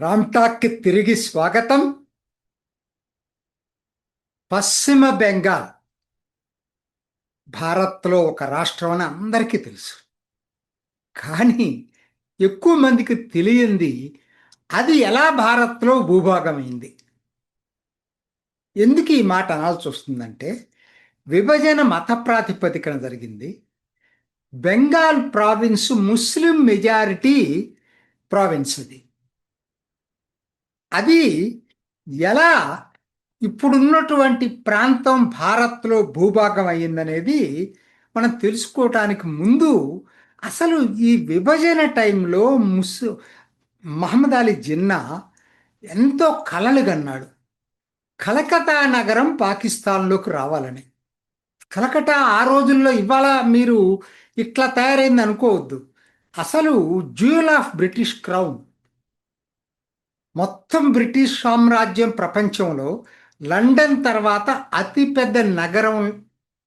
రామ్టాక్కి తిరిగి స్వాగతం. పశ్చిమ బెంగాల్ భారత్లో ఒక రాష్ట్రం అని అందరికీ తెలుసు. కానీ ఎక్కువ మందికి తెలియంది అది ఎలా భారత్లో భూభాగమైంది. ఎందుకు ఈ మాట అనాల్సి వస్తుందంటే, విభజన మత ప్రాతిపదికన జరిగింది. బెంగాల్ ప్రావిన్స్ ముస్లిం మెజారిటీ ప్రావిన్స్. అది ఎలా ఇప్పుడున్నటువంటి ప్రాంతం భారత్లో భూభాగం అయ్యిందనేది మనం తెలుసుకోవటానికి ముందు అసలు ఈ విభజన టైంలో మహమ్మద్ అలీ జిన్నా ఎంతో కలలు కన్నాడు. కలకత్తా నగరం పాకిస్తాన్లోకి రావాలని. కలకత్తా ఆ రోజుల్లో ఇవాళ మీరు ఇట్లా తయారైంది అనుకోవద్దు. అసలు జ్యూయల్ ఆఫ్ బ్రిటిష్ క్రౌన్. మొత్తం బ్రిటిష్ సామ్రాజ్యం ప్రపంచంలో లండన్ తర్వాత అతిపెద్ద నగరం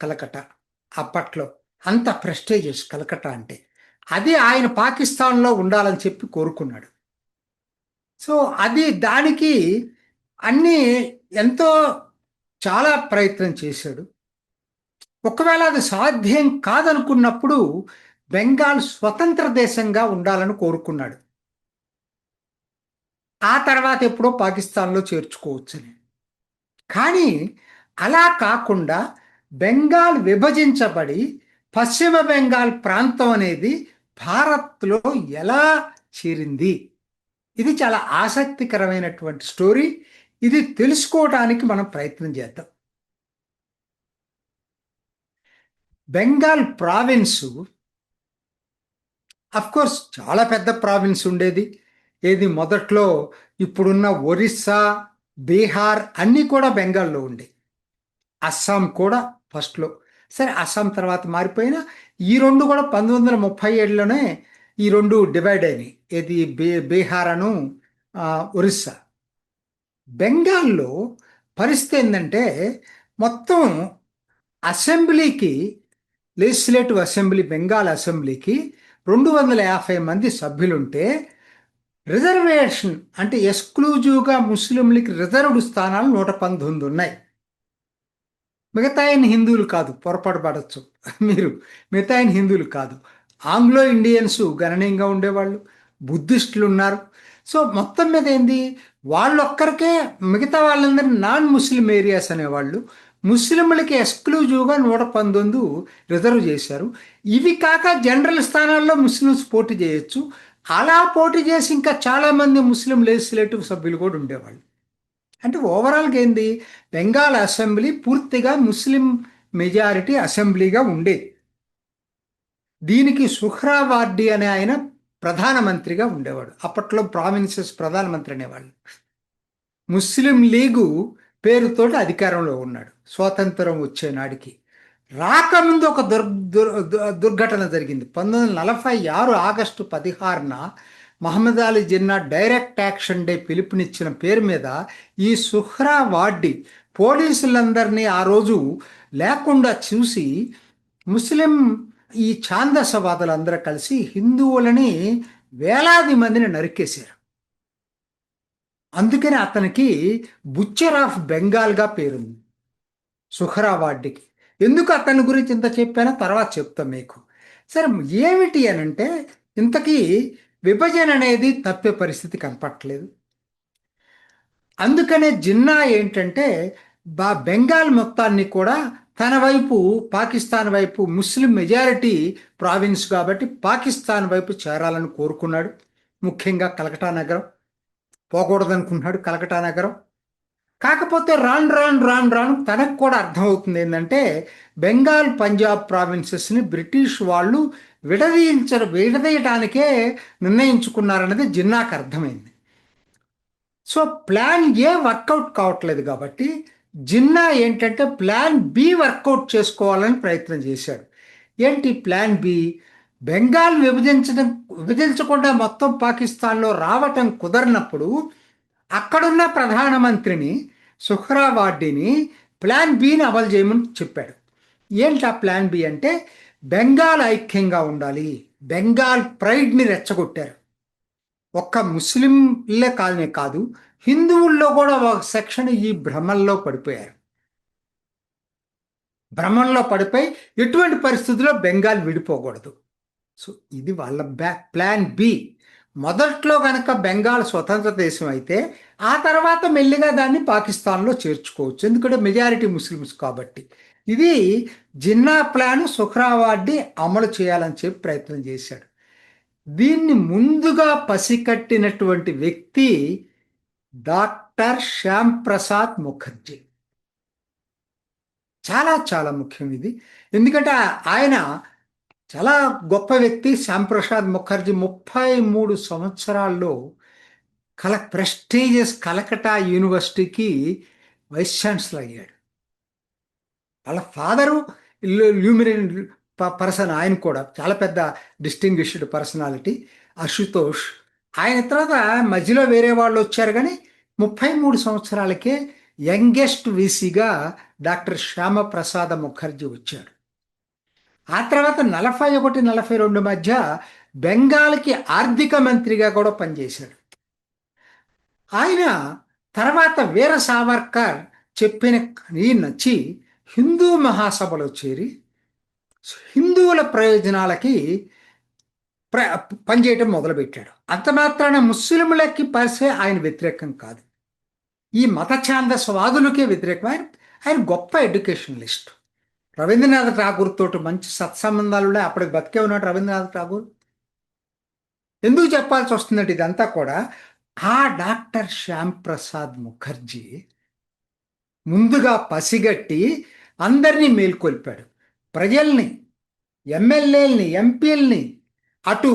కలకత్తా. అప్పట్లో అంత ప్రెస్టేజియస్ కలకత్తా అంటే. అది ఆయన పాకిస్తాన్లో ఉండాలని చెప్పి కోరుకున్నాడు. సో అది దానికి అన్నీ ఎంతో చాలా ప్రయత్నం చేశాడు. ఒకవేళ అది సాధ్యం కాదనుకున్నప్పుడు బెంగాల్ స్వతంత్ర దేశంగా ఉండాలని కోరుకున్నాడు. ఆ తర్వాత ఎప్పుడో పాకిస్తాన్లో చేర్చుకోవచ్చని. కానీ అలా కాకుండా బెంగాల్ విభజించబడి పశ్చిమ బెంగాల్ ప్రాంతం అనేది భారత్లో ఎలా చేరింది, ఇది చాలా ఆసక్తికరమైనటువంటి స్టోరీ. ఇది తెలుసుకోవడానికి మనం ప్రయత్నం చేద్దాం. బెంగాల్ ప్రావిన్సు కోర్స్ చాలా పెద్ద ప్రావిన్స్ ఉండేది. ఏది మొదట్లో ఇప్పుడున్న ఒరిస్సా, బీహార్ అన్నీ కూడా బెంగాల్లో ఉండే. అస్సాం కూడా ఫస్ట్లో. సరే, అస్సాం తర్వాత మారిపోయినా ఈ రెండు కూడా 1937లోనే ఈ రెండు డివైడ్ అయినాయి. ఏది బీహార్ అను ఒరిస్సా. బెంగాల్లో పరిస్థితి ఏంటంటే, మొత్తం అసెంబ్లీకి, లెజిస్లేటివ్ అసెంబ్లీ, బెంగాల్ అసెంబ్లీకి 250 మంది సభ్యులుంటే, రిజర్వేషన్ అంటే ఎక్స్క్లూజివ్గా ముస్లింలకి రిజర్వ్డ్ స్థానాలు 119 ఉన్నాయి. మిగతా ఆయన హిందువులు కాదు, పొరపాటు పడవచ్చు మీరు. మిగతా ఆయన హిందువులు కాదు, ఆంగ్లో ఇండియన్స్ గణనీయంగా ఉండేవాళ్ళు, బుద్ధిస్టులు ఉన్నారు. సో మొత్తం మీద ఏంది, వాళ్ళొక్కరికే, మిగతా వాళ్ళందరూ నాన్ ముస్లిం ఏరియాస్ అనేవాళ్ళు. ముస్లింలకి ఎక్స్క్లూజివ్గా 119 రిజర్వ్ చేశారు. ఇవి కాక జనరల్ స్థానాల్లో ముస్లిమ్స్ పోటీ చేయొచ్చు. అలా పోటీ చేసి ఇంకా చాలామంది ముస్లిం లెజిస్లేటివ్ సభ్యులు కూడా ఉండేవాళ్ళు. అంటే ఓవరాల్గా ఏంది, బెంగాల్ అసెంబ్లీ పూర్తిగా ముస్లిం మెజారిటీ అసెంబ్లీగా ఉండేది. దీనికి సుహ్రావార్డీ అనే ఆయన ప్రధానమంత్రిగా ఉండేవాడు. అప్పట్లో ప్రావిన్సెస్ ప్రధానమంత్రి అనేవాళ్ళు. ముస్లిం లీగు పేరుతోటి అధికారంలో ఉన్నాడు స్వాతంత్రం వచ్చే నాడికి. రాకముందు ఒక దుర్ఘటన జరిగింది. 1946 ఆగస్టు 16న Mohammed Ali Jinnah direct action day పిలుపునిచ్చిన పేరు మీద ఈ సుహ్రావార్డీ పోలీసులందరినీ ఆ రోజు లేకుండా చూసి, ముస్లిం ఈ ఛాందసవాదులందరూ కలిసి హిందువులని వేలాది మందిని నరికేశారు. అందుకని అతనికి బుచ్చర్ ఆఫ్ బెంగాల్గా పేరుంది సుహ్రావార్డీకి. ఎందుకు అతని గురించి ఇంత చెప్పానో తర్వాత చెప్తాం మీకు. సరే, ఏమిటి అని అంటే, ఇంతకీ విభజన అనేది తప్పే పరిస్థితి కనపట్లేదు. అందుకనే జిన్నా ఏంటంటే, బెంగాల్ మొత్తాన్ని కూడా తన వైపు, పాకిస్తాన్ వైపు, ముస్లిం మెజారిటీ ప్రావిన్స్ కాబట్టి పాకిస్తాన్ వైపు చేరాలని కోరుకున్నాడు. ముఖ్యంగా కలకటా నగరం పోకూడదనుకున్నాడు, కలకటా నగరం. కాకపోతే రాను రాను రాను రాను తనకు కూడా అర్థమవుతుంది ఏంటంటే, బెంగాల్, పంజాబ్ ప్రావిన్సెస్ని బ్రిటిష్ వాళ్ళు విడదీయడానికే నిర్ణయించుకున్నారన్నది జిన్నాకు అర్థమైంది. సో ప్లాన్ ఏ వర్కౌట్ కావట్లేదు కాబట్టి జిన్నా ఏంటంటే ప్లాన్ బి వర్కౌట్ చేసుకోవాలని ప్రయత్నం చేశాడు. ఏంటి ప్లాన్ బి? బెంగాల్ విభజించకుండా మొత్తం పాకిస్తాన్లో రావటం కుదరినప్పుడు అక్కడున్న ప్రధానమంత్రిని సుహ్రావార్డీని ప్లాన్ బిని అమలు చేయమని చెప్పాడు. ఏంటి ఆ ప్లాన్ బి అంటే, బెంగాల్ ఐక్యంగా ఉండాలి. బెంగాల్ ప్రైడ్ని రెచ్చగొట్టారు. ఒక్క ముస్లింలే కాదనే కాదు, హిందువుల్లో కూడా ఒక సెక్షన్ ఈ భ్రమంలో పడిపోయారు. భ్రమంలో పడిపోయి ఎటువంటి పరిస్థితుల్లో బెంగాల్ విడిపోకూడదు. సో ఇది వాళ్ళ ప్లాన్ బి. మొదట్లో కనుక బెంగాల్ స్వతంత్ర దేశం అయితే ఆ తర్వాత మెల్లిగా దాన్ని పాకిస్తాన్లో చేర్చుకోవచ్చు, ఎందుకంటే మెజారిటీ ముస్లిమ్స్ కాబట్టి. ఇది జిన్నా ప్లాన్ సుహ్రావార్డీ అమలు చేయాలని చెప్పి ప్రయత్నం చేశాడు. దీన్ని ముందుగా పసికట్టినటువంటి వ్యక్తి డాక్టర్ శ్యామ్ ప్రసాద్ ముఖర్జీ. చాలా చాలా ముఖ్యం ఇది. ఎందుకంటే ఆయన చాలా గొప్ప వ్యక్తి. శ్యాంప్రసాద్ ముఖర్జీ 33 సంవత్సరాల్లో ప్రెస్టీజియస్ కలకటా యూనివర్సిటీకి వైస్ ఛాన్సలర్ అయ్యాడు. వాళ్ళ ఫాదరు ల్యూమినరీ పర్సన్, ఆయన కూడా చాలా పెద్ద డిస్టింగ్విష్డ్ పర్సనాలిటీ, అశుతోష్. ఆయన తర్వాత మధ్యలో వేరే వాళ్ళు వచ్చారు, కానీ 33 సంవత్సరాలకే యంగెస్ట్ వీసీగా డాక్టర్ శ్యామప్రసాద ముఖర్జీ వచ్చాడు. ఆ తర్వాత 41-42 మధ్య బెంగాల్కి ఆర్థిక మంత్రిగా కూడా పనిచేశాడు. ఆయన తర్వాత వీర సావర్కర్ చెప్పిన నచ్చి హిందూ మహాసభలో చేరి హిందువుల ప్రయోజనాలకి పనిచేయటం మొదలుపెట్టాడు. అంత మాత్రాన ముస్లింలకి పరిసే ఆయన వ్యతిరేకం కాదు, ఈ మత ఛాందస్వాదులకే వ్యతిరేకం. ఆయన గొప్ప ఎడ్యుకేషనలిస్ట్. రవీంద్రనాథ్ ఠాగూర్ తోటి మంచి సత్సంబంధాలు ఉన్నాయి. అప్పటికి బతికే ఉన్నాడు రవీంద్రనాథ్ ఠాగూర్. ఎందుకు చెప్పాల్సి వస్తుందంటే ఇదంతా కూడా ఆ డాక్టర్ శ్యామ్ ప్రసాద్ ముఖర్జీ ముందుగా పసిగట్టి అందరినీ మేల్కొల్పాడు. ప్రజల్ని, ఎమ్మెల్యేలని, ఎంపీలని, అటు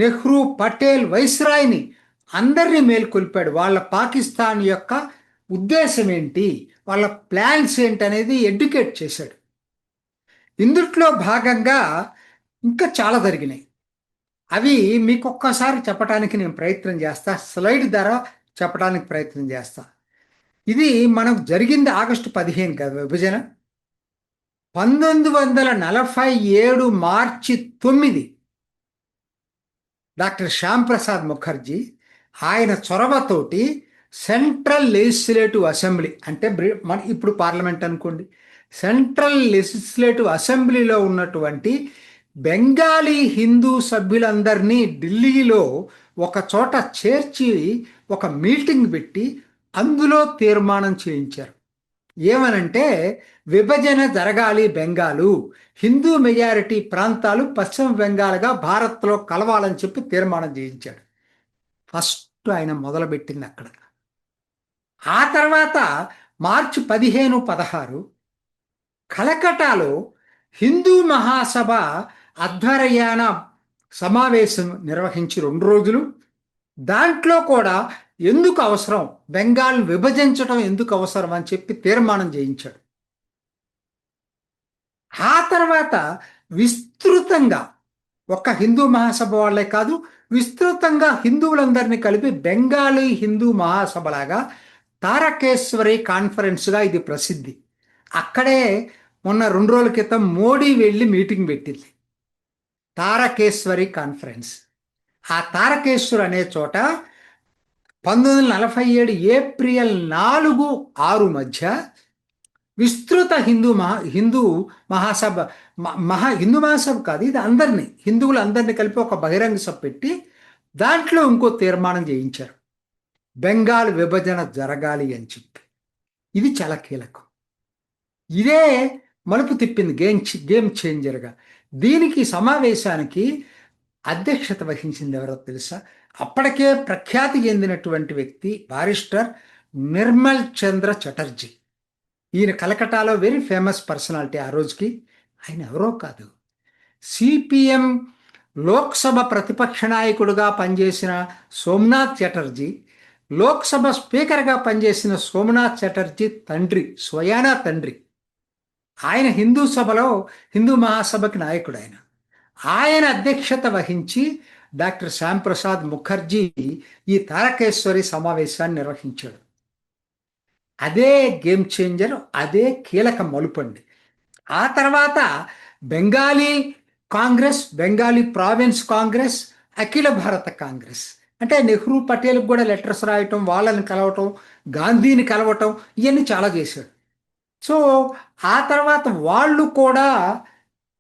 నెహ్రూ, పటేల్, వైస్రాయ్ని అందరినీ మేల్కొల్పాడు. వాళ్ళ పాకిస్తాన్ యొక్క ఉద్దేశం ఏంటి, వాళ్ళ ప్లాన్స్ ఏంటి అనేది ఎడ్యుకేట్ చేశాడు. ఇందుట్లో భాగంగా ఇంకా చాలా జరిగినాయి. అవి మీకు ఒక్కసారి చెప్పడానికి నేను ప్రయత్నం చేస్తా, స్లైడ్ ద్వారా చెప్పడానికి ప్రయత్నం చేస్తా. ఇది మనకు జరిగింది ఆగస్టు 15 కదా విభజన. 1947 మార్చి 9 డాక్టర్ శ్యామ్ ప్రసాద్ ముఖర్జీ ఆయన చొరవతోటి సెంట్రల్ లెజిస్లేటివ్ అసెంబ్లీ, అంటే మన ఇప్పుడు పార్లమెంట్ అనుకోండి, సెంట్రల్ లెజిస్లేటివ్ అసెంబ్లీలో ఉన్నటువంటి బెంగాలీ హిందూ సభ్యులందరినీ ఢిల్లీలో ఒక చోట చేర్చి ఒక మీటింగ్ పెట్టి అందులో తీర్మానం చేయించారు. ఏమనంటే విభజన జరగాలి, బెంగాలు హిందూ మెజారిటీ ప్రాంతాలు పశ్చిమ బెంగాల్గా భారత్లో కలవాలని చెప్పి తీర్మానం చేయించాడు. ఫస్ట్ ఆయన మొదలుపెట్టింది అక్కడ. ఆ తర్వాత మార్చి 15-16 కలకటాలో హిందూ మహాసభ ఆధ్వర్యాన సమావేశం నిర్వహించి 2 రోజులు, దాంట్లో కూడా ఎందుకు అవసరం, బెంగాల్ విభజించడం ఎందుకు అవసరం అని చెప్పి తీర్మానం చేయించాడు. ఆ తర్వాత విస్తృతంగా ఒక్క హిందూ మహాసభ వాళ్ళే కాదు, విస్తృతంగా హిందువులందరినీ కలిపి బెంగాలీ హిందూ మహాసభలాగా తారకేశ్వరి కాన్ఫరెన్స్గా ఇది ప్రసిద్ధి. అక్కడే మొన్న 2 రోజుల క్రితం మోడీ వెళ్ళి మీటింగ్ పెట్టింది, తారకేశ్వరి కాన్ఫరెన్స్. ఆ తారకేశ్వర్ అనే చోట 1947 ఏప్రిల్ 4-6 మధ్య విస్తృత హిందూ మహాసభ, హిందూ మహాసభ కాదు ఇది, అందరినీ హిందువులు అందరినీ కలిపి ఒక బహిరంగ సభ పెట్టి దాంట్లో ఇంకో తీర్మానం చేయించారు, బెంగాల్ విభజన జరగాలి అని చెప్పి. ఇది చాలా కీలకం. ఇదే మలుపు తిప్పింది గేమ్ చేంజర్గా. దీనికి సమావేశానికి అధ్యక్షత వహించింది ఎవరో తెలుసా? అప్పటికే ప్రఖ్యాతి చెందినటువంటి వ్యక్తి బారిస్టర్ నిర్మల్ చంద్ర చటర్జీ. ఈయన కలకటాలో వెరీ ఫేమస్ పర్సనాలిటీ ఆ రోజుకి. ఆయన ఎవరో కాదు, సిపిఎం లోక్సభ ప్రతిపక్ష నాయకుడుగా పనిచేసిన సోమనాథ్ చటర్జీ, లోక్సభ స్పీకర్గా పనిచేసిన సోమనాథ్ చటర్జీ తండ్రి, స్వయానా తండ్రి. ఆయన హిందూ మహాసభకి నాయకుడు. ఆయన అధ్యక్షత వహించి డాక్టర్ శ్యామ్ ప్రసాద్ ముఖర్జీ ఈ తారకేశ్వరి సమావేశాన్ని నిర్వహించాడు. అదే గేమ్ చేంజర్, అదే కీలక మలుపండి. ఆ తర్వాత బెంగాలీ కాంగ్రెస్, బెంగాలీ ప్రావిన్స్ కాంగ్రెస్, అఖిల భారత కాంగ్రెస్ అంటే నెహ్రూ పటేల్కి కూడా లెటర్స్ రాయటం, వాళ్ళని కలవటం, గాంధీని కలవటం, ఇవన్నీ చాలా చేశాడు. సో ఆ తర్వాత వాళ్ళు కూడా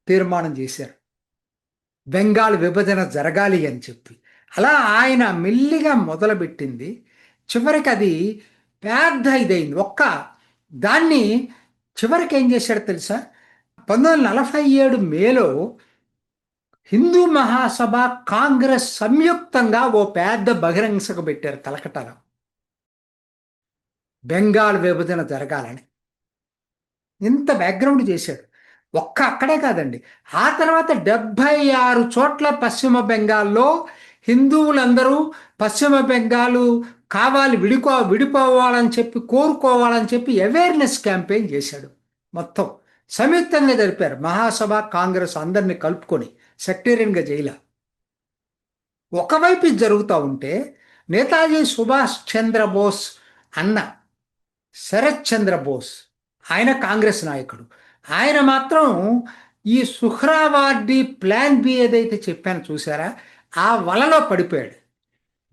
తీర్మానం చేశారు బెంగాల్ విభజన జరగాలి అని చెప్పి. అలా ఆయన మెల్లిగా మొదలుపెట్టింది, చివరికి అది పెద్ద ఇదైంది. దాన్ని చివరికి ఏం చేశాడో తెలుసా? 1947 మేలో హిందూ మహాసభ, కాంగ్రెస్ సంయుక్తంగా ఓ పెద్ద బహిరంగ సభ పెట్టారు కలకటాలో, బెంగాల్ విభజన జరగాలని. ఇంత బ్యాక్గ్రౌండ్ చేశాడు. అక్కడే కాదండి, ఆ తర్వాత 76 చోట్ల పశ్చిమ బెంగాల్లో హిందువులందరూ పశ్చిమ బెంగాలు కావాలి, విడిపోవాలని చెప్పి, కోరుకోవాలని చెప్పి అవేర్నెస్ క్యాంపెయిన్ చేశాడు. మొత్తం సంయుక్తంగా జరిపారు, మహాసభ కాంగ్రెస్ అందరినీ కలుపుకొని, సెక్టేరియన్గా చేయలే. ఒకవైపు ఇది జరుగుతూ ఉంటే నేతాజీ సుభాష్ చంద్రబోస్ అన్న శరత్ చంద్ర బోస్, ఆయన కాంగ్రెస్ నాయకుడు, ఆయన మాత్రం ఈ సుహ్రావార్డీ ప్లాన్ బి ఏదైతే చెప్పానో చూసారా, ఆ వలలో పడిపోయాడు.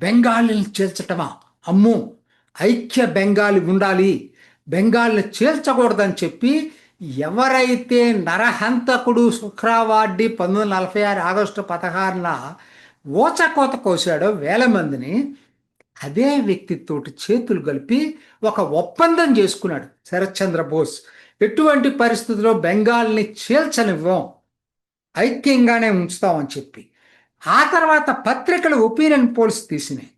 బెంగాల్ని చేల్చటమా, అమ్మో ఐక్య బెంగాల్ ఉండాలి, బెంగాల్ని చేల్చకూడదని చెప్పి ఎవరైతే నరహంతకుడు సుహ్రావార్డీ 1946 ఆగస్టు 16న ఊచకోత కోసాడో వేల మందిని, అదే వ్యక్తితోటి చేతులు కలిపి ఒక ఒప్పందం చేసుకున్నాడు శరత్చంద్ర బోస్. ఎటువంటి పరిస్థితుల్లో బెంగాల్ని చీల్చనివ్వం, ఐక్యంగానే ఉంచుతామని చెప్పి. ఆ తర్వాత పత్రికలు ఒపీనియన్ పోల్స్ తీసినాయి.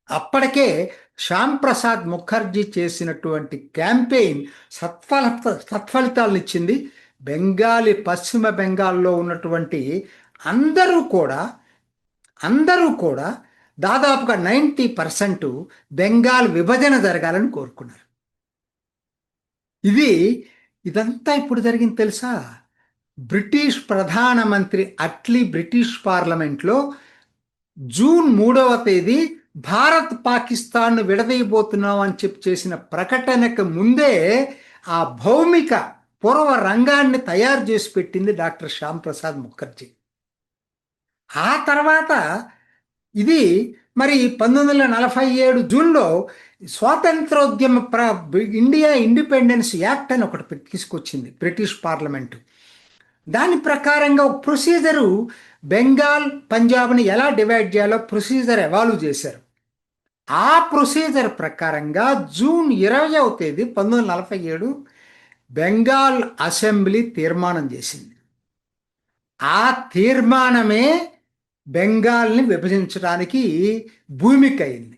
అప్పటికే శ్యామ్ ప్రసాద్ ముఖర్జీ చేసినటువంటి క్యాంపెయిన్ సత్ఫలితాలను ఇచ్చింది. బెంగాలీ, పశ్చిమ బెంగాల్లో ఉన్నటువంటి అందరూ కూడా దాదాపుగా 90% బెంగాల్ విభజన జరగాలని కోరుకున్నారు. ఇదంతా ఇప్పుడు జరిగింది తెలుసా? బ్రిటిష్ ప్రధానమంత్రి అట్లీ బ్రిటిష్ పార్లమెంట్లో జూన్ 3వ తేదీ భారత్ పాకిస్తాన్ విడదీయబోతున్నాం అని చెప్పి చేసిన ప్రకటనకు ముందే ఆ భౌమిక పూర్వ రంగాన్ని తయారు చేసి పెట్టింది డాక్టర్ శ్యామ్ ప్రసాద్ ముఖర్జీ. ఆ తర్వాత ఇది మరి 1947 జూన్లో స్వాతంత్రోద్యమ ఇండియా ఇండిపెండెన్స్ యాక్ట్ అని ఒకటి తీసుకొచ్చింది బ్రిటిష్ పార్లమెంటు. దాని ప్రకారంగా ఒక ప్రొసీజరు, బెంగాల్ పంజాబ్ని ఎలా డివైడ్ చేయాలో ప్రొసీజర్ ఎవాల్వ్ చేశారు. ఆ ప్రొసీజర్ ప్రకారంగా జూన్ 20వ తేదీ 1947 బెంగాల్ అసెంబ్లీ తీర్మానం చేసింది. ఆ తీర్మానమే బెంగాల్ని విభజించడానికి భూమిక అయింది.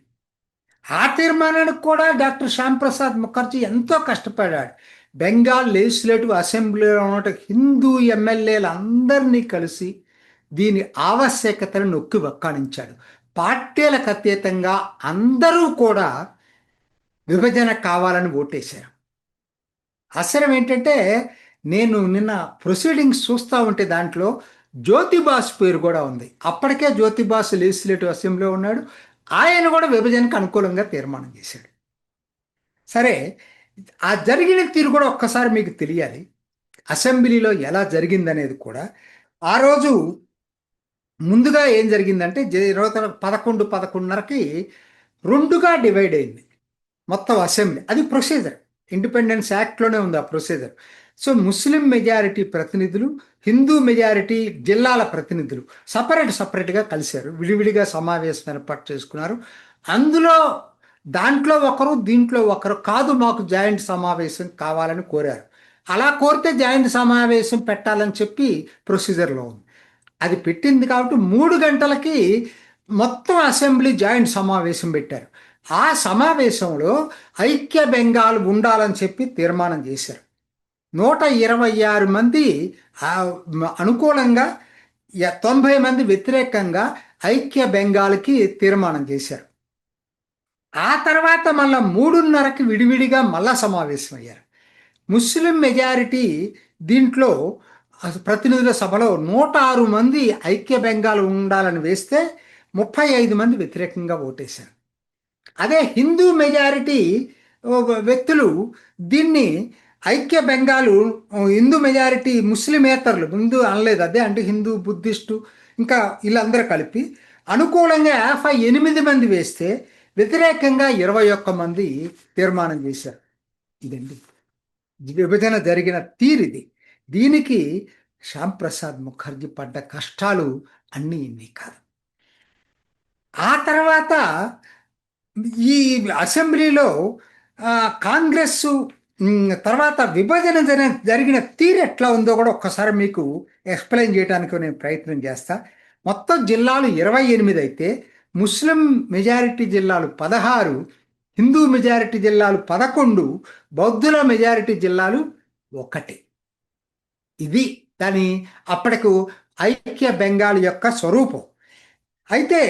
ఆ తీర్మానానికి కూడా డాక్టర్ శ్యామ్ ప్రసాద్ ముఖర్జీ ఎంతో కష్టపడ్డాడు. బెంగాల్ లెజిస్లేటివ్ అసెంబ్లీలో ఉన్న హిందూ ఎమ్మెల్యేలు అందరినీ కలిసి దీని ఆవశ్యకతను నొక్కి వక్కాణించాడు. పార్టీలకు అతీతంగా అందరూ కూడా విభజన కావాలని ఓటేశారు. ఆశ్చర్యం ఏంటంటే, నేను నిన్న ప్రొసీడింగ్స్ చూస్తూ ఉంటే దాంట్లో జ్యోతిబాస్ పేరు కూడా ఉంది. అప్పటికే జ్యోతిబాస్ లెజిస్లేటివ్ అసెంబ్లీలో ఉన్నాడు. ఆయన కూడా విభజనకు అనుకూలంగా తీర్మానం చేశాడు. సరే, ఆ జరిగిన తీరు కూడా ఒక్కసారి మీకు తెలియాలి. అసెంబ్లీలో ఎలా జరిగిందనేది కూడా. ఆ రోజు ముందుగా ఏం జరిగిందంటే 11:30కి 2గా డివైడ్ అయింది మొత్తం అసెంబ్లీ. అది ప్రొసీజర్, ఇండిపెండెన్స్ యాక్ట్లోనే ఉంది ఆ ప్రొసీజర్. సో ముస్లిం మెజారిటీ ప్రతినిధులు, హిందూ మెజారిటీ జిల్లాల ప్రతినిధులు సపరేట్గా కలిశారు, విడివిడిగా సమావేశం ఏర్పాటు చేసుకున్నారు. దాంట్లో ఒకరు, దీంట్లో ఒకరు కాదు, మాకు జాయింట్ సమావేశం కావాలని కోరారు. అలా కోరితే జాయింట్ సమావేశం పెట్టాలని చెప్పి ప్రొసీజర్లో ఉంది. అది పెట్టింది కాబట్టి 3 గంటలకి మొత్తం అసెంబ్లీ జాయింట్ సమావేశం పెట్టారు. ఆ సమావేశంలో ఐక్య బెంగాల్ ఉండాలని చెప్పి తీర్మానం చేశారు. 126 మంది అనుకూలంగా, 90 మంది వ్యతిరేకంగా ఐక్య బెంగాల్కి తీర్మానం చేశారు. ఆ తర్వాత మళ్ళా 3:30కి విడివిడిగా మళ్ళా సమావేశం అయ్యారు. ముస్లిం మెజారిటీ దీంట్లో ప్రతినిధుల సభలో 106 మంది ఐక్య బెంగాల్ ఉండాలని వేస్తే 35 మంది వ్యతిరేకంగా ఓటేశారు. అదే హిందూ మెజారిటీ వ్యక్తులు దీన్ని ఐక్య బెంగాలు, హిందూ మెజారిటీ ముస్లిమేతరులు, హిందూ అనలేదు, అదే అంటే హిందూ, బుద్ధిస్టు, ఇంకా వీళ్ళందరూ కలిపి అనుకూలంగా 58 మంది వేస్తే వ్యతిరేకంగా 21 మంది తీర్మానం చేశారు. ఇదండి విభజన జరిగిన తీరిది. దీనికి శ్యామ్ ప్రసాద్ ముఖర్జీ పడ్డ కష్టాలు అన్నీ ఇన్ని కాదు. ఆ తర్వాత ఈ అసెంబ్లీలో కాంగ్రెస్ తర్వాత విభజన జరిగిన తీరు ఎట్లా ఉందో కూడా ఒక్కసారి మీకు ఎక్స్ప్లెయిన్ చేయడానికి నేను ప్రయత్నం చేస్తా. మొత్తం జిల్లాలు 28 అయితే ముస్లిం మెజారిటీ జిల్లాలు 16, హిందూ మెజారిటీ జిల్లాలు 11, బౌద్ధుల మెజారిటీ జిల్లాలు 1. ఇది దాని అప్పటికు ఐక్య బెంగాల్ యొక్క స్వరూపం. అయితే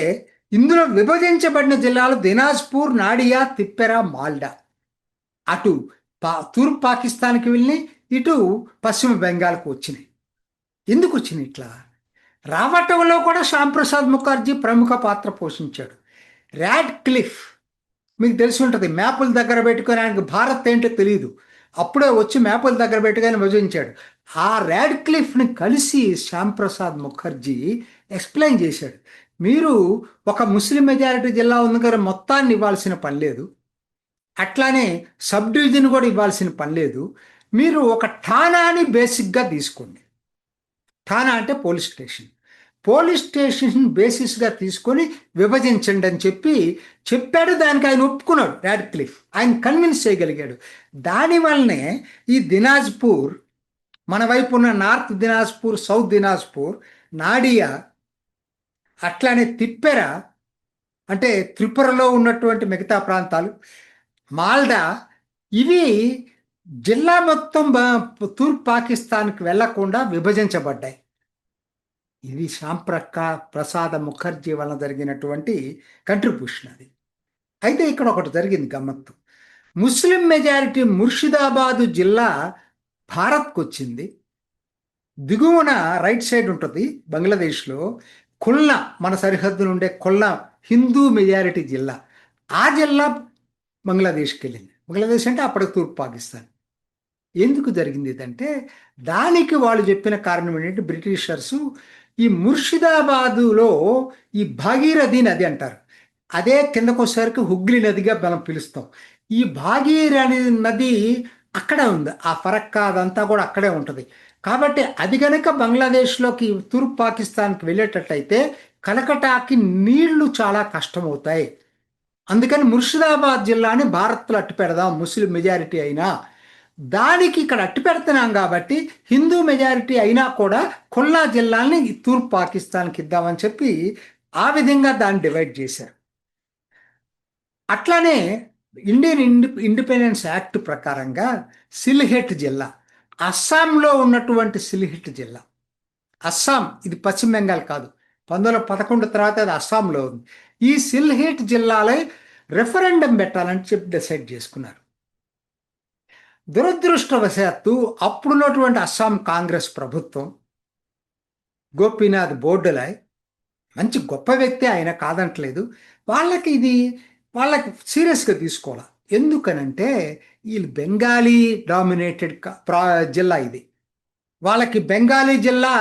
ఇందులో విభజించబడిన జిల్లాలు దినాజ్పూర్, నాడియా, తిప్పెర, మాల్డా. అటు తూర్పు పాకిస్తాన్కి వెళ్ళి ఇటు పశ్చిమ బెంగాల్కు వచ్చినాయి. ఎందుకు వచ్చినాయి ఇట్లా? రావటంలో కూడా శ్యామ్ ప్రసాద్ ముఖర్జీ ప్రముఖ పాత్ర పోషించాడు. ర్యాడ్ క్లిఫ్ మీకు తెలిసి ఉంటుంది, మ్యాపుల దగ్గర పెట్టుకొని ఆయనకు భారత్ ఏంటో తెలియదు, అప్పుడే వచ్చి మ్యాపుల దగ్గర పెట్టుకొని విభజించాడు. ఆ ర్యాడ్ క్లిఫ్ని కలిసి శ్యామ్ ప్రసాద్ ముఖర్జీ ఎక్స్ప్లెయిన్ చేశాడు, మీరు ఒక ముస్లిం మెజారిటీ జిల్లా ఉంది కదా, మొత్తాన్ని ఇవ్వాల్సిన పని లేదు, అట్లానే సబ్ డివిజన్ కూడా ఇవ్వాల్సిన పని లేదు, మీరు ఒక ఠానాని బేసిక్గా తీసుకోండి. ఠానా అంటే పోలీస్ స్టేషన్. పోలీస్ స్టేషన్ బేసిస్గా తీసుకొని విభజించండి అని చెప్పాడు. దానికి ఆయన ఒప్పుకున్నాడు ర్యాడ్ క్లిఫ్, ఆయన కన్విన్స్ చేయగలిగాడు. దానివల్లనే ఈ దినాజ్పూర్, మన వైపు ఉన్న north Dinajpur, south Dinajpur, Nadia, అట్లానే తిప్పెర అంటే త్రిపురలో ఉన్నటువంటి మిగతా ప్రాంతాలు, మాల్డా, ఇవి జిల్లా మొత్తం తూర్పు పాకిస్తాన్కి వెళ్లకుండా విభజించబడ్డాయి. ఇది శ్యామ్ ప్రసాద్ ముఖర్జీ వలన జరిగినటువంటి కంట్రిబ్యూషన్ అది. అయితే ఇక్కడ ఒకటి జరిగింది గమ్మత్తు. ముస్లిం మెజారిటీ ముర్షిదాబాదు జిల్లా భారత్కు వచ్చింది. దిగువన రైట్ సైడ్ ఉంటుంది బంగ్లాదేశ్లో, ఖుల్నా, మన సరిహద్దులు ఉండే ఖుల్నా హిందూ మెజారిటీ జిల్లా. ఆ జిల్లా బంగ్లాదేశ్కి వెళ్ళింది. బంగ్లాదేశ్ అంటే అప్పటికి తూర్పు పాకిస్తాన్. ఎందుకు జరిగింది ఇదంటే, దానికి వాళ్ళు చెప్పిన కారణం ఏంటంటే, బ్రిటిషర్సు ఈ ముర్షిదాబాదులో ఈ భాగీరథి నది అంటారు, అదే కిందకోసరికి హుగ్లీ నదిగా మనం పిలుస్తాం. ఈ భాగీరథి నది అక్కడే ఉంది, ఆ ఫరక్కా అదంతా కూడా అక్కడే ఉంటుంది. కాబట్టి అది కనుక బంగ్లాదేశ్లోకి తూర్పు పాకిస్తాన్కి వెళ్ళేటట్టయితే కలకటాకి నీళ్లు చాలా కష్టమవుతాయి. అందుకని ముర్షిదాబాద్ జిల్లాని భారత్లో అట్టు పెడదాం, ముస్లిం మెజారిటీ అయినా. దానికి ఇక్కడ అట్టు పెడుతున్నాం కాబట్టి హిందూ మెజారిటీ అయినా కూడా ఖుల్నా జిల్లాని తూర్పు పాకిస్తాన్కి ఇద్దామని చెప్పి ఆ విధంగా దాన్ని డివైడ్ చేశారు. అట్లానే ఇండియన్ ఇండిపెండెన్స్ యాక్ట్ ప్రకారంగా సిల్హెట్ జిల్లా, అస్సాంలో ఉన్నటువంటి సిల్హెట్ జిల్లా, అస్సాం ఇది పశ్చిమ బెంగాల్ కాదు, 1911 తర్వాత అది అస్సాంలో ఉంది. ఈ సిల్హెట్ జిల్లాలో రెఫరెండం పెట్టాలని చెప్పి డిసైడ్ చేసుకున్నారు. దురదృష్టవశాత్తు అప్పుడున్నటువంటి అస్సాం కాంగ్రెస్ ప్రభుత్వం, గోపీనాథ్ బోర్డలాయ్ మంచి గొప్ప వ్యక్తి, ఆయన కాదంటలేదు, వాళ్ళకి సీరియస్గా తీసుకోవాలి. ఎందుకనంటే వీళ్ళు బెంగాలీ డామినేటెడ్ జిల్లా ఇది. వాళ్ళకి బెంగాలీ జిల్లా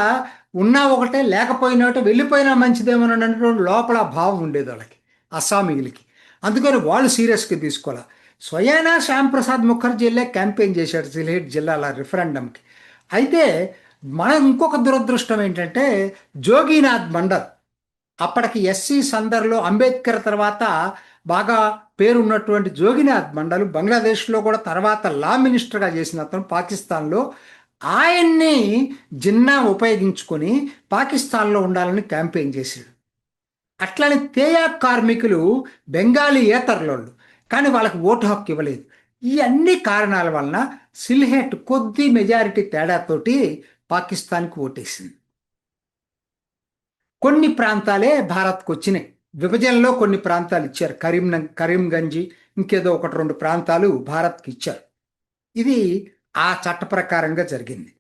ఉన్నా ఒకటే, లేకపోయినా ఒకటే, వెళ్ళిపోయినా మంచిదేమోనటువంటి లోపల భావం ఉండేది వాళ్ళకి, అస్సామీలకి. అందుకని వాళ్ళు సీరియస్గా తీసుకోవాలి. స్వయానా శ్యామ్ ప్రసాద్ ముఖర్జీ వెళ్ళే క్యాంపెయిన్ చేశాడు సిల్హెట్ జిల్లాల రిఫరెండంకి. అయితే ఇంకొక దురదృష్టం ఏంటంటే, జోగీనాథ్ మండల్, అప్పటికి ఎస్సీ సందర్లో అంబేద్కర్ తర్వాత బాగా పేరున్నటువంటి జోగినాథ్ మండల్, బంగ్లాదేశ్లో కూడా తర్వాత లా మినిస్టర్గా చేసిన అతను పాకిస్తాన్లో, ఆయన్ని జిన్నా ఉపయోగించుకొని పాకిస్తాన్లో ఉండాలని క్యాంపెయిన్ చేశాడు. అట్లనే తేయా కార్మికులు బెంగాలీ ఏతరులోళ్ళు, కానీ వాళ్ళకి ఓటు హక్కు ఇవ్వలేదు. ఈ అన్ని కారణాల వలన సిల్హెట్ కొద్ది మెజారిటీ తేడాతోటి పాకిస్తాన్కి ఓటేసింది. కొన్ని ప్రాంతాలే భారత్కు వచ్చినాయి. విభజనలో కొన్ని ప్రాంతాలు ఇచ్చారు, కరీంగంజ్, ఇంకేదో 1-2 ప్రాంతాలు భారత్కి ఇచ్చారు. ఇది ఆ చట్ట ప్రకారంగా జరిగింది.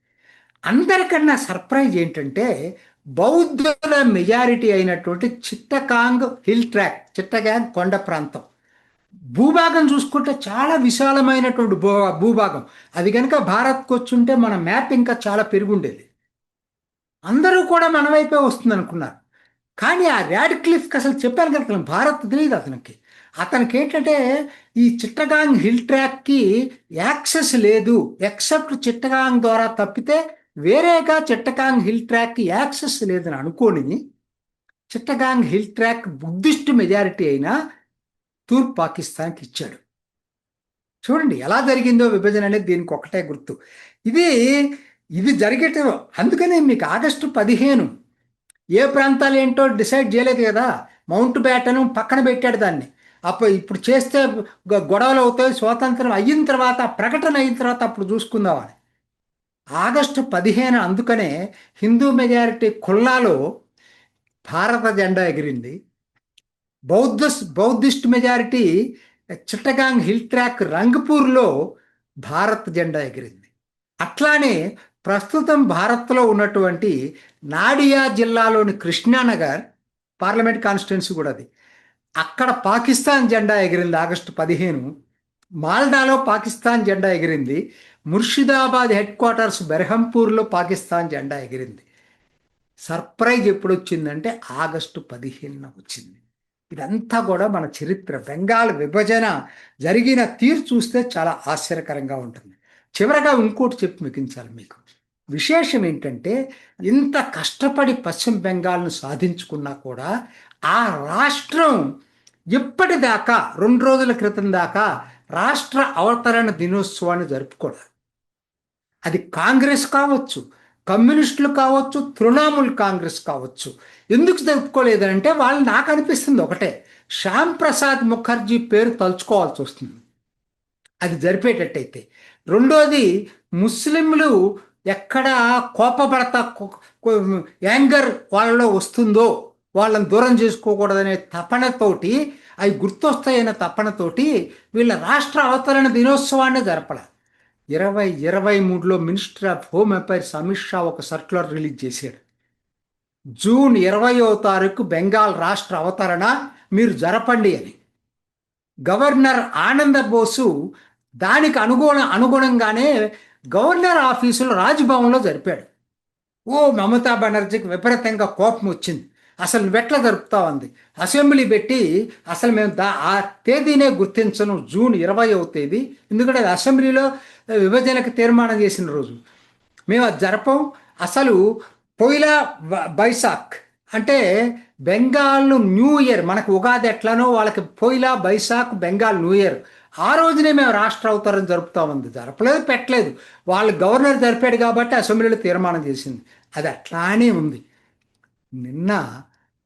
అందరికన్నా సర్ప్రైజ్ ఏంటంటే, బౌద్ధుల మెజారిటీ అయినటువంటి చిట్టగాంగ్ హిల్ ట్రాక్, చిట్టగాంగ్ కొండ ప్రాంతం భూభాగం చూసుకుంటే చాలా విశాలమైనటువంటి భూభాగం. అది కనుక భారత్కు వచ్చుంటే మన మ్యాప్ ఇంకా చాలా పెరుగుండేది. అందరూ కూడా మన వైపే వస్తుంది అనుకున్నారు, కానీ ఆ ర్యాడ్క్లిఫ్కి అసలు చెప్పాను కదా, అతను భారత్ తెలియదు అతనికి. అతనికి ఏంటంటే ఈ చిట్టగాంగ్ హిల్ ట్రాక్కి యాక్సెస్ లేదు, ఎక్సెప్ట్ చిట్టగాంగ్ ద్వారా తప్పితే వేరేగా చిట్టగాంగ్ హిల్ ట్రాక్కి యాక్సెస్ లేదని అనుకోని Chittagong hill track Buddhist majority అయినా తూర్పు పాకిస్తాన్కి ఇచ్చాడు. చూడండి ఎలా జరిగిందో విభజన అనేది, దీనికి ఒకటే గుర్తు. ఇది ఇది జరిగేట, అందుకనే మీకు ఆగస్టు 15 ఏ ప్రాంతాలు ఏంటో డిసైడ్ చేయలేదు కదా, మౌంట్ బ్యాటన్ పక్కన పెట్టాడు దాన్ని. ఇప్పుడు చేస్తే గొడవలు అవుతాయి, స్వాతంత్రం అయిన తర్వాత, ప్రకటన అయిన తర్వాత అప్పుడు చూసుకుందామని. ఆగస్టు 15 అందుకనే హిందూ మెజారిటీ ఖుల్లాలో భారత జెండా ఎగిరింది. Buddhist majority Chittagong hill tract రంగపూర్లో భారత్ జెండా ఎగిరింది. అట్లానే ప్రస్తుతం భారత్లో ఉన్నటువంటి నాడియా జిల్లాలోని కృష్ణానగర్ పార్లమెంట్ కాన్స్టిట్యున్సీ కూడా అది, అక్కడ పాకిస్తాన్ జెండా ఎగిరింది ఆగస్టు 15. మాల్డాలో పాకిస్తాన్ జెండా ఎగిరింది. ముర్షిదాబాద్ హెడ్ క్వార్టర్స్ బెర్హంపూర్లో పాకిస్తాన్ జెండా ఎగిరింది. సర్ప్రైజ్ ఎప్పుడు వచ్చిందంటే ఆగస్టు 15 వచ్చింది. ఇదంతా కూడా మన చరిత్ర. బెంగాల్ విభజన జరిగిన తీరు చూస్తే చాలా ఆశ్చర్యకరంగా ఉంటుంది. చివరగా ఇంకోటి చెప్పి మిగించాలి మీకు. విశేషం ఏంటంటే ఇంత కష్టపడి పశ్చిమ బెంగాల్ను సాధించుకున్నా కూడా ఆ రాష్ట్రం ఇప్పటిదాకా 2 రోజుల క్రితం దాకా రాష్ట్ర అవతరణ దినోత్సవాన్ని జరుపుకోవడం. అది కాంగ్రెస్ కావచ్చు, కమ్యూనిస్టులు కావచ్చు, తృణమూల్ కాంగ్రెస్ కావచ్చు. ఎందుకు జరుపుకోలేదంటే వాళ్ళు, నాకు అనిపిస్తుంది ఒకటే, శ్యామ్ ప్రసాద్ ముఖర్జీ పేరు తలుచుకోవాల్సి వస్తుంది అది జరిపేటట్టయితే. రెండోది, ముస్లింలు ఎక్కడ కోపపడతా యాంగర్ వాళ్ళలో వస్తుందో వాళ్ళని దూరం చేసుకోకూడదనే తపనతోటి, అవి గుర్తొస్తాయనే తపనతోటి వీళ్ళ రాష్ట్ర అవతరణ దినోత్సవాన్ని జరపల. 2023లో minister of home affairs Amit Shah ఒక సర్క్యులర్ రిలీజ్ చేశాడు. జూన్ 20వ తారీఖు బెంగాల్ రాష్ట్ర అవతరణ మీరు జరపండి అని. గవర్నర్ ఆనంద బోసు దానికి అనుగుణంగానే గవర్నర్ ఆఫీసులో రాజ్భవన్లో జరిపాడు. మమతా బెనర్జీకి విపరీతంగా కోపం వచ్చింది. అసలు నువ్వెట్లా జరుపుతావు అంది. అసెంబ్లీ పెట్టి అసలు మేము ఆ తేదీనే గుర్తించను, జూన్ 20వ తేదీ, ఎందుకంటే అది అసెంబ్లీలో విభజనకు తీర్మానం చేసిన రోజు, మేము అది జరపం. అసలు పొయిలా బైసాక్ అంటే బెంగాల్ న్యూ ఇయర్, మనకు ఉగాది ఎట్లానో వాళ్ళకి పొయిలా బైసాక్ బెంగాల్ న్యూ ఇయర్, ఆ రోజునే మేము రాష్ట్ర అవతరణ జరుపుతామంది. జరపలేదు, పెట్టలేదు, వాళ్ళు గవర్నర్ జరిపాడు కాబట్టి అసెంబ్లీలో తీర్మానం చేసింది. అది అట్లానే ఉంది. నిన్న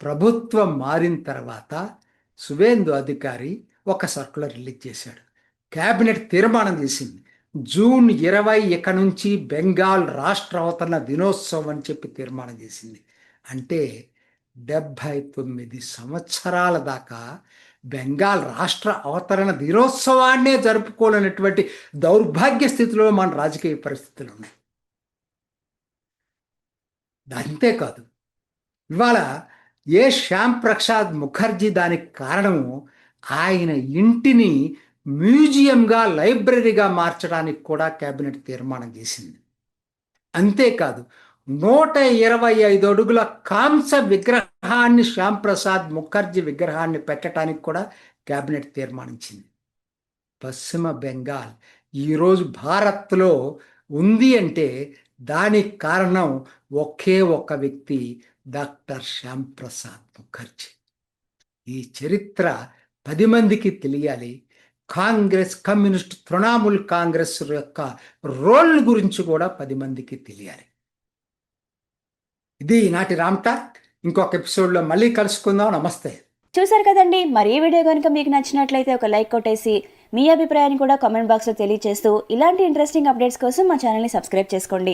ప్రభుత్వం మారిన తర్వాత సువేందు అధికారి ఒక సర్కులర్ రిలీజ్ చేశాడు. క్యాబినెట్ తీర్మానం చేసింది, జూన్ 20 ఇక నుంచి బెంగాల్ రాష్ట్ర అవతరణ దినోత్సవం అని చెప్పి తీర్మానం చేసింది. అంటే 79 సంవత్సరాల దాకా బెంగాల్ రాష్ట్ర అవతరణ దినోత్సవాన్నే జరుపుకోలేనటువంటి దౌర్భాగ్య స్థితిలో మన రాజకీయ పరిస్థితులు ఉన్నాయి. అంతేకాదు, ఇవాళ శ్యామ్ ప్రసాద్ ముఖర్జీ దానికి కారణము ఆయన ఇంటిని మ్యూజియంగా, లైబ్రరీగా మార్చడానికి కూడా కేబినెట్ తీర్మానం చేసింది. అంతేకాదు, 125 అడుగుల కాంస్య విగ్రహాన్ని, శ్యామ్ ప్రసాద్ ముఖర్జీ విగ్రహాన్ని పెట్టడానికి కూడా కేబినెట్ తీర్మానించింది. పశ్చిమ బెంగాల్ ఈరోజు భారత్లో ఉంది అంటే దానికి కారణం ఒకే ఒక వ్యక్తి, డాక్టర్ శ్యామ్ ప్రసాద్ ముఖర్జీ. ఈ చరిత్ర 10 మందికి తెలియాలి. కాంగ్రెస్, కమ్యూనిస్ట్, తృణమూల్ కాంగ్రెస్ యొక్క రోల్ గురించి కూడా 10 మందికి తెలియాలి. ఇది ఈనాటి రామ్ టాక్. ఇంకొక ఎపిసోడ్లో మళ్ళీ కలుసుకుందాం. నమస్తే. చూసారు కదండి, మరి ఈ వీడియో కనుక మీకు నచ్చినట్లయితే ఒక లైక్ కొట్టేసి మీ అభిప్రాయాన్ని కూడా కామెంట్ బాక్స్లో తెలియజేస్తూ ఇలాంటి ఇంట్రెస్టింగ్ అప్డేట్స్ కోసం మా ఛానల్ని సబ్స్క్రైబ్ చేసుకోండి.